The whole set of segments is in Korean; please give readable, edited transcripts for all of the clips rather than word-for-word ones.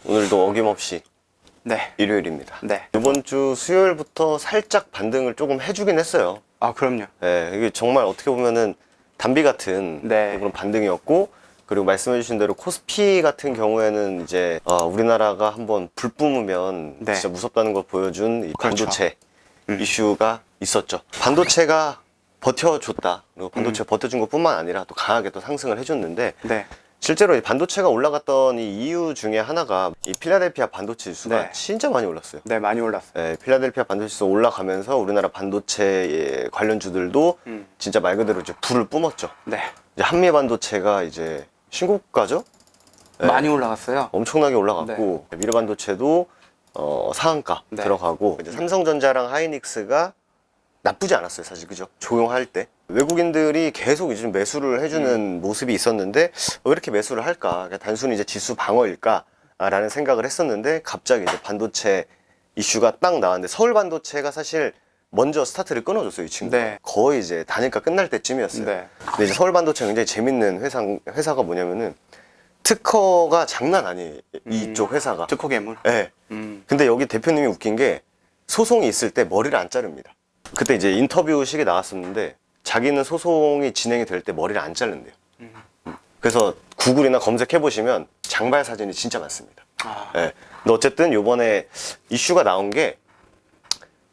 오늘도 어김없이 네. 일요일입니다. 네. 이번 주 수요일부터 살짝 반등을 조금 해주긴 했어요. 아, 그럼요. 네, 이게 정말 어떻게 보면은 단비 같은 네. 그런 반등이었고, 그리고 말씀해주신 대로 코스피 같은 경우에는 이제 우리나라가 한번 불 뿜으면 네. 진짜 무섭다는 걸 보여준 이 그렇죠. 반도체 이슈가 있었죠. 반도체가 버텨줬다. 그리고 반도체가 버텨준 것뿐만 아니라 또 강하게 또 상승을 해줬는데, 네. 실제로 이 반도체가 올라갔던 이 이유 중에 하나가 이 필라델피아 반도체 지수가 네. 진짜 많이 올랐어요. 네, 많이 올랐어요. 네, 필라델피아 반도체 지수 올라가면서 우리나라 반도체 관련주들도 진짜 말 그대로 이제 불을 뿜었죠. 네. 이제 한미 반도체가 이제 신고가죠? 네. 많이 올라갔어요. 엄청나게 올라갔고, 미래 반도체도 상한가 네. 들어가고, 이제 삼성전자랑 하이닉스가 나쁘지 않았어요, 사실. 그죠? 조용할 때 외국인들이 계속 이제 좀 매수를 해주는 모습이 있었는데, 왜 이렇게 매수를 할까? 그냥 단순히 이제 지수 방어일까? 라는 생각을 했었는데, 갑자기 이제 반도체 이슈가 딱 나왔는데, 서울 반도체가 사실 먼저 스타트를 끊어줬어요, 이 친구가. 네. 거의 이제 단일가 끝날 때쯤이었어요. 네. 근데 이제 서울 반도체가 굉장히 재밌는 회사가 뭐냐면은, 특허가 장난 아니에요, 이쪽 회사가. 특허 괴물. 네. 근데 여기 대표님이 웃긴 게, 소송이 있을 때 머리를 안 자릅니다. 그때 이제 인터뷰식이 나왔었는데, 자기는 소송이 진행이 될 때 머리를 안 자른대요. 그래서 구글이나 검색해보시면 장발 사진이 진짜 많습니다. 아. 네. 근데 어쨌든 요번에 이슈가 나온 게,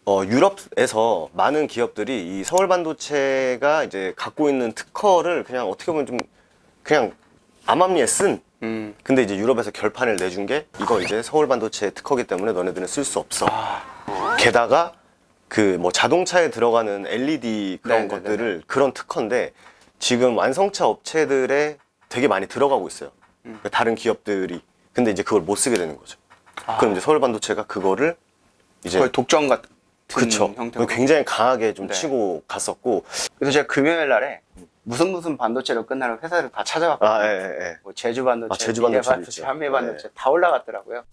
유럽에서 많은 기업들이 이 서울 반도체가 이제 갖고 있는 특허를 그냥 어떻게 보면 좀 그냥 암암리에 쓴, 근데 이제 유럽에서 결판을 내준 게, 이거 이제 서울 반도체 특허기 때문에 너네들은 쓸 수 없어. 게다가 그 뭐 자동차에 들어가는 LED 그런 네네네네. 것들을, 그런 특허인데 지금 완성차 업체들에 되게 많이 들어가고 있어요. 다른 기업들이. 근데 이제 그걸 못 쓰게 되는 거죠. 그럼 이제 서울 반도체가 그거를 이제, 거의 독점 같은 그쵸, 형태로. 굉장히 강하게 좀 네. 치고 갔었고. 그래서 제가 금요일 날에 무슨 반도체로 끝나는 회사를 다 찾아봤거든요. 예, 예. 뭐 제주 반도체, 제주 미래 반도체도 반도체, 있죠. 한미 반도체 다 올라갔더라고요.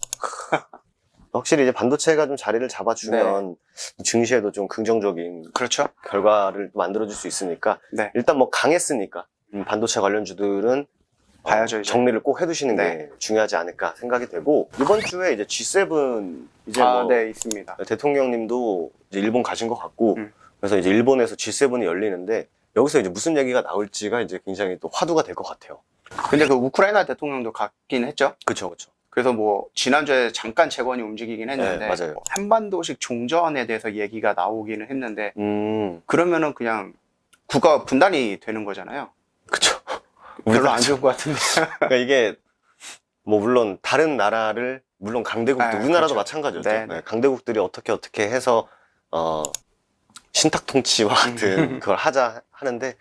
확실히 이제 반도체가 좀 자리를 잡아주면 증시에도 좀 긍정적인 그렇죠. 결과를 만들어줄 수 있으니까, 네. 일단 뭐 강했으니까 반도체 관련주들은 봐야죠, 이제. 정리를 꼭 해두시는 네. 게 중요하지 않을까 생각이 되고, 이번 주에 이제 G7 이제 뭐 네, 있습니다. 대통령님도 이제 일본 가신 것 같고, 그래서 이제 일본에서 G7이 열리는데, 여기서 이제 무슨 얘기가 나올지가 이제 굉장히 또 화두가 될 것 같아요. 근데 그 우크라이나 대통령도 갔긴 했죠. 그쵸, 그쵸. 그래서 뭐 지난주에 잠깐 재건이 움직이긴 했는데, 네, 맞아요. 한반도식 종전에 대해서 얘기가 나오기는 했는데, 음, 그러면은 그냥 국가 분단이 되는 거잖아요. 그쵸. 별로 안 좋은 것 같은데. 그러니까 이게 뭐 물론 다른 나라를, 물론 강대국도, 네, 우리나라도 그렇죠. 마찬가지였죠. 네, 네, 네. 강대국들이 어떻게 해서 신탁 통치와 같은 그걸 하자 하는데,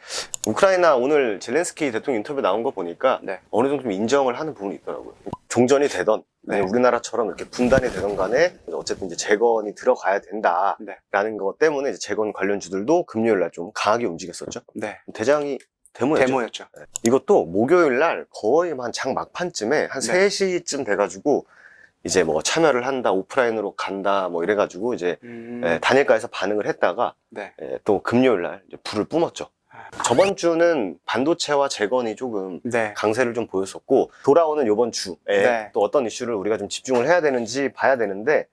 우크라이나 오늘 젤렌스키 대통령 인터뷰 나온 거 보니까 네. 어느 정도 좀 인정을 하는 부분이 있더라고요. 종전이 되던, 네. 우리나라처럼 이렇게 분단이 되던 간에 어쨌든 이제 재건이 들어가야 된다라는 네. 것 때문에 이제 재건 관련주들도 금요일 날 좀 강하게 움직였었죠. 네. 대장이 데모였죠. 데모였죠. 네. 이것도 목요일 날 거의 한 장 막판쯤에 한 네. 3시쯤 돼가지고 이제 뭐 참여를 한다, 오프라인으로 간다, 뭐 이래가지고 이제 단일가에서 반응을 했다가 네. 또 금요일 날 이제 불을 뿜었죠. 저번 주는 반도체와 재건이 조금 네. 강세를 좀 보였었고, 돌아오는 이번 주에 네. 또 어떤 이슈를 우리가 좀 집중을 해야 되는지 봐야 되는데,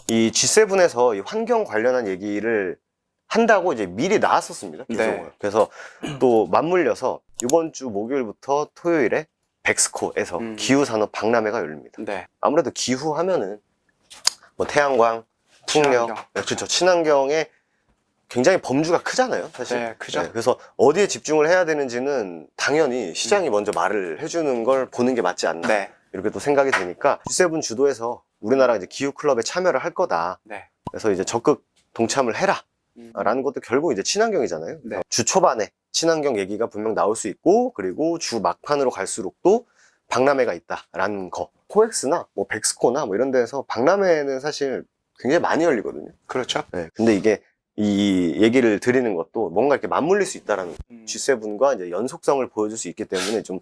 이 G7에서 이 환경 관련한 얘기를 한다고 이제 미리 나왔었습니다. 기존에. 네. 그래서 또 맞물려서 이번 주 목요일부터 토요일에 백스코에서 기후산업 박람회가 열립니다. 네. 아무래도 기후 하면은 뭐 태양광, 풍력, 친환경. 그렇죠. 친환경에 굉장히 범주가 크잖아요, 사실. 네, 크죠. 그래서 어디에 집중을 해야 되는지는 당연히 시장이 먼저 말을 해주는 걸 보는 게 맞지 않나. 네. 이렇게 또 생각이 되니까 G7 주도에서 우리나라가 이제 기후 클럽에 참여를 할 거다. 네. 그래서 이제 적극 동참을 해라. 라는 것도 결국 이제 친환경이잖아요. 네. 주 초반에 친환경 얘기가 분명 나올 수 있고, 그리고 주 막판으로 갈수록 또 박람회가 있다라는 거. 코엑스나 뭐 백스코나 뭐 이런 데서 박람회는 사실 굉장히 많이 열리거든요. 그렇죠. 네. 근데 이게 이 얘기를 드리는 것도 뭔가 이렇게 맞물릴 수 있다라는 G7과 이제 연속성을 보여줄 수 있기 때문에 좀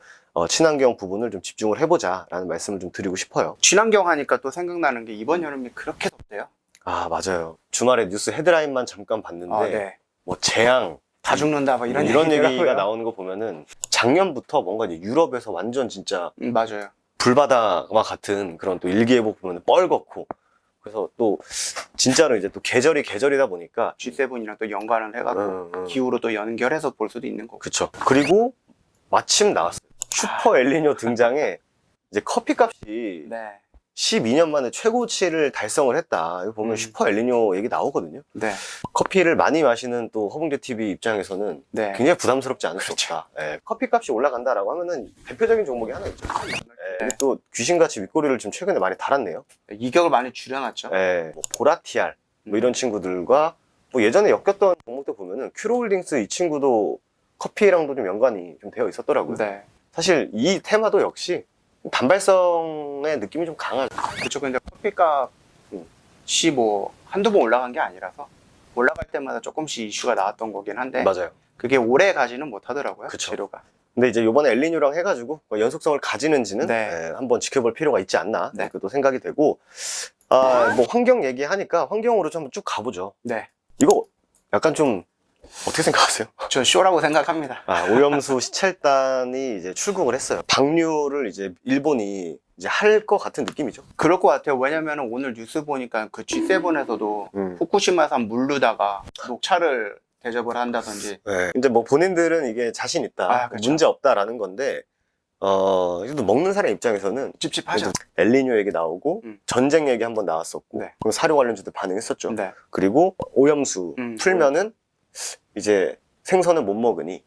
친환경 부분을 좀 집중을 해보자라는 말씀을 좀 드리고 싶어요. 친환경 하니까 또 생각나는 게 이번 여름이 그렇게 덥대요. 아, 맞아요. 주말에 뉴스 헤드라인만 잠깐 봤는데, 네. 뭐 재앙, 다 죽는다, 뭐 이런 얘기가 얘기가 나오는 거 보면은 작년부터 뭔가 이제 유럽에서 완전 진짜 맞아요. 불바다와 같은 그런 또 일기예보 보면 뻘겋고, 그래서 또 진짜로 이제 또 계절이다 보니까 G7이랑 또 연관을 해갖고 기후로 또 연결해서 볼 수도 있는 거고. 그쵸. 그리고 마침 나왔어요. 슈퍼 엘니뇨 등장에 이제 커피값이 네. 12년 만에 최고치를 달성을 했다. 이거 보면 슈퍼 엘니뇨 얘기 나오거든요. 네. 커피를 많이 마시는 또 허붕대 TV 입장에서는 네. 굉장히 부담스럽지 않을 수 없다. 예, 커피값이 올라간다라고 하면은 대표적인 종목이 하나 있죠. 예, 네. 또 귀신같이 윗꼬리를 좀 최근에 많이 달았네요. 이격을 많이 줄여놨죠. 예, 뭐 보라티알 뭐 이런 친구들과 뭐 예전에 엮였던 종목들 보면은 큐로홀딩스 이 친구도 커피랑도 좀 연관이 좀 되어 있었더라고요. 네. 사실 이 테마도 역시 단발성의 느낌이 좀 강하죠. 그렇죠. 근데 커피값이 뭐 한두 번 올라간 게 아니라서 올라갈 때마다 조금씩 이슈가 나왔던 거긴 한데 맞아요. 그게 오래 가지는 못하더라고요. 그쵸. 재료가. 근데 이제 요번에 엘니뇨랑 해가지고 연속성을 가지는지는 네. 한번 지켜볼 필요가 있지 않나 네. 또 생각이 되고, 뭐 환경 얘기하니까 환경으로 좀 한번 쭉 가보죠. 네. 이거 약간 좀 어떻게 생각하세요? 저 쇼라고 생각합니다. 오염수 시찰단이 이제 출국을 했어요. 방류를 이제 일본이 이제 할 것 같은 느낌이죠. 그럴 것 같아요. 왜냐면 오늘 뉴스 보니까 그 G7에서도 후쿠시마산 물르다가 녹차를 대접을 한다든지. 네. 근데 뭐 본인들은 이게 자신 있다, 그렇죠. 문제 없다라는 건데, 이것도 먹는 사람 입장에서는 찝찝하죠. 엘니뇨 얘기 나오고 전쟁 얘기 한번 나왔었고, 네. 그럼 사료 관련주도 반응했었죠. 네. 그리고 오염수 풀면은 이제 생선을 못 먹으니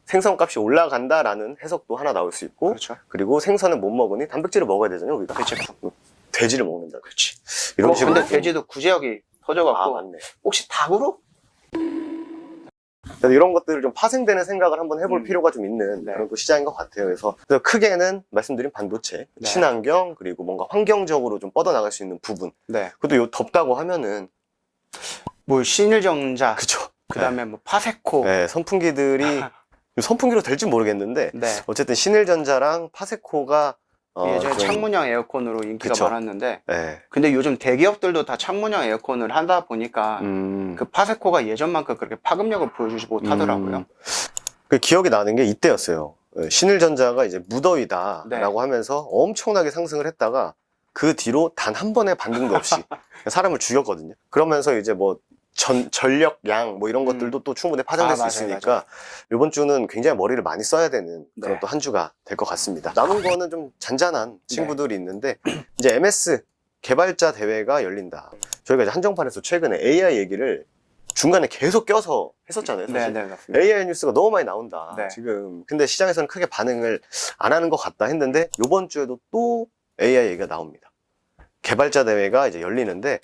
생선값이 올라간다라는 해석도 하나 나올 수 있고, 그렇죠. 그리고 생선을 못 먹으니 단백질을 먹어야 되잖아요, 우리가. 그렇죠. 돼지를 먹는다. 그렇지. 이런 식으로. 근데 돼지도 구제역이 터져갖고 맞네. 혹시 닭으로? 그래서 이런 것들을 좀 파생되는 생각을 한번 해볼 필요가 좀 있는 네. 그런 또 시장인 것 같아요. 그래서 크게는 말씀드린 반도체, 네. 친환경, 그리고 뭔가 환경적으로 좀 뻗어나갈 수 있는 부분. 네. 그것도 요 덥다고 하면은 뭐 신일전자. 그쵸. 그다음에 뭐 파세코. 네, 선풍기들이 선풍기로 될지 모르겠는데 네. 어쨌든 신일전자랑 파세코가 예전에 좀- 창문형 에어컨으로 인기가 그쵸. 많았는데 네. 근데 요즘 대기업들도 다 창문형 에어컨을 하다 보니까 음. 그 파세코가 예전만큼 그렇게 파급력을 보여주지 못하더라고요. 그 기억이 나는 게 이때였어요. 신일전자가 이제 무더위다라고 네. 하면서 엄청나게 상승을 했다가 그 뒤로 단 한 번의 반등도 없이 사람을 죽였거든요. 그러면서 이제 뭐 전력량 뭐 이런 것들도 또 충분히 파생될 수 맞아요, 있으니까 맞아요. 이번 주는 굉장히 머리를 많이 써야 되는 그런 네. 또 한 주가 될 것 같습니다. 남은 거는 좀 잔잔한 친구들이 있는데 이제 MS 개발자 대회가 열린다. 저희가 이제 한정판에서 최근에 AI 얘기를 중간에 계속 껴서 했었잖아요. 사실. 네, 맞습니다. AI 뉴스가 너무 많이 나온다. 네. 지금. 근데 시장에서는 크게 반응을 안 하는 것 같다 했는데 이번 주에도 또 AI 얘기가 나옵니다. 개발자 대회가 이제 열리는데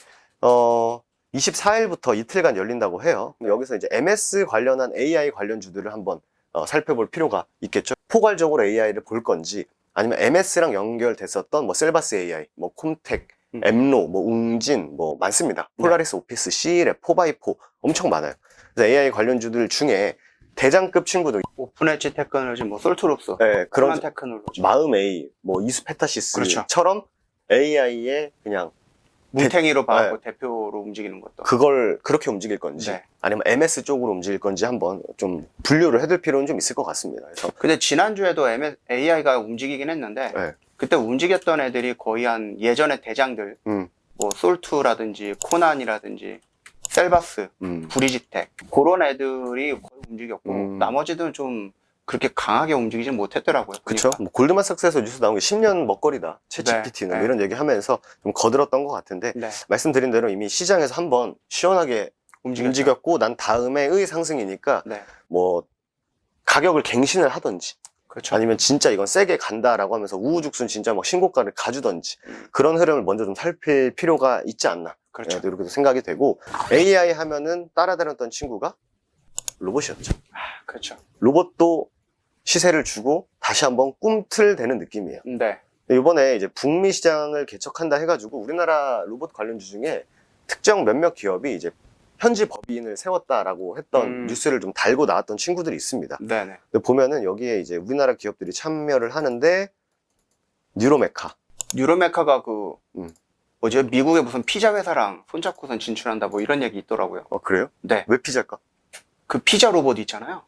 24일부터 이틀간 열린다고 해요. 여기서 이제 MS 관련한 AI 관련주들을 한번 살펴볼 필요가 있겠죠. 포괄적으로 AI를 볼 건지 아니면 MS랑 연결됐었던 뭐 셀바스 AI, 뭐 콤텍, 엠로, 뭐 웅진, 뭐 많습니다. 폴라리스 오피스, C랩, 4x4 엄청 많아요. 그래서 AI 관련주들 중에 대장급 친구들, 오픈 엣지 테크놀로지, 뭐 솔트룩스, 네, 그런 그런 테크놀로지, 마음 A, 뭐 이수페타시스처럼 AI의 그냥 뭉탱이로 봐갖고 대표로 움직이는 것도. 그걸 그렇게 움직일 건지 네. 아니면 MS 쪽으로 움직일 건지 한번 좀 분류를 해둘 필요는 좀 있을 것 같습니다. 그래서 근데 지난주에도 AI가 움직이긴 했는데 네. 그때 움직였던 애들이 거의 한 예전의 대장들 뭐 솔투라든지 코난이라든지 셀바스, 브리지텍 그런 애들이 거의 움직였고 나머지들은 좀 그렇게 강하게 움직이지 못했더라고요. 그렇죠. 뭐 골드만삭스에서 뉴스 나온 게 10년 먹거리다. 챗GPT는 네. 뭐 이런 얘기 하면서 좀 거들었던 것 같은데 네. 말씀드린 대로 이미 시장에서 한번 시원하게 움직였고 난 다음에의 상승이니까 네. 뭐 가격을 갱신을 하던지 그렇죠. 아니면 진짜 이건 세게 간다라고 하면서 우후죽순 진짜 막 신고가를 가주던지 그런 흐름을 먼저 좀 살필 필요가 있지 않나. 그렇죠. 네, 이렇게도 생각이 되고 AI 하면은 따라다녔던 친구가 로봇이었죠. 그렇죠. 로봇도 시세를 주고 다시 한번 꿈틀대는 느낌이에요. 네. 이번에 이제 북미 시장을 개척한다 해가지고 우리나라 로봇 관련주 중에 특정 몇몇 기업이 이제 현지 법인을 세웠다라고 했던 뉴스를 좀 달고 나왔던 친구들이 있습니다. 네네. 근데 보면은 여기에 이제 우리나라 기업들이 참여를 하는데 뉴로메카가 그 뭐죠? 미국의 무슨 피자 회사랑 손잡고선 진출한다 뭐 이런 얘기 있더라고요. 그래요? 네. 왜 피자일까? 그 피자 로봇 있잖아요.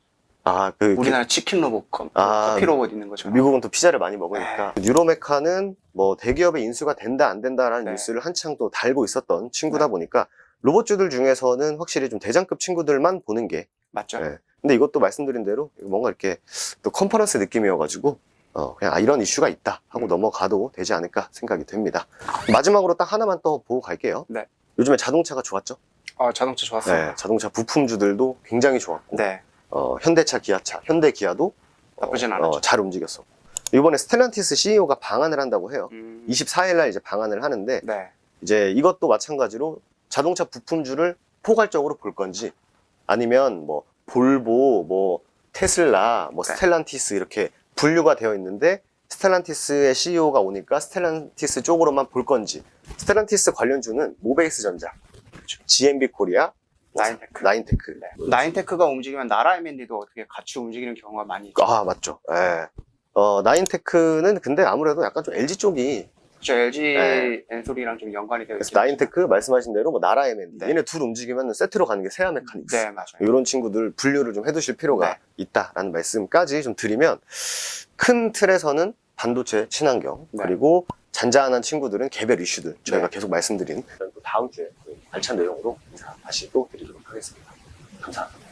우리나라 치킨 로봇, 아, 커피 로봇 있는 것처럼. 미국은 또 피자를 많이 먹으니까. 뉴로메카는 뭐 대기업에 인수가 된다 안 된다라는 뉴스를 한창 또 달고 있었던 친구다 보니까 로봇주들 중에서는 확실히 좀 대장급 친구들만 보는 게 맞죠. 근데 이것도 말씀드린 대로 뭔가 이렇게 또 컨퍼런스 느낌이어가지고 그냥 이런 이슈가 있다 하고 넘어가도 되지 않을까 생각이 됩니다. 마지막으로 딱 하나만 더 보고 갈게요. 네. 요즘에 자동차가 좋았죠? 자동차 좋았어요. 네, 자동차 부품주들도 굉장히 좋았고 네. 현대차, 기아차, 현대 기아도 나쁘진 않았죠. 잘 움직였어. 이번에 스텔란티스 CEO가 방한을 한다고 해요. 24일 날 이제 방한을 하는데 네. 이제 이것도 마찬가지로 자동차 부품주를 포괄적으로 볼 건지 아니면 뭐 볼보, 뭐 테슬라, 뭐 네. 스텔란티스 이렇게 분류가 되어 있는데 스텔란티스의 CEO가 오니까 스텔란티스 쪽으로만 볼 건지 스텔란티스 관련주는 모베이스 전자, GMB 코리아, 나인테크. 나인테크. 나인테크가 움직이면 나라 M&D도 어떻게 같이 움직이는 경우가 많이 있죠. 아, 맞죠. 예. 나인테크는 근데 아무래도 약간 좀 LG 쪽이 그렇죠. LG 네. 엔솔이랑 좀 연관이 되어 그래서 있죠. 나인테크 말씀하신 대로 뭐 나라 M&D 네. 얘네 둘 움직이면 세트로 가는 게 세아 메카닉스. 네, 맞아요. 이런 친구들 분류를 좀 해두실 필요가 네. 있다라는 말씀까지 좀 드리면 큰 틀에서는 반도체, 친환경 네. 그리고 잔잔한 친구들은 개별 이슈들 저희가 네. 계속 말씀드린 또 다음 주에 알찬 내용으로 인사 다시 또 드리도록 하겠습니다. 감사합니다.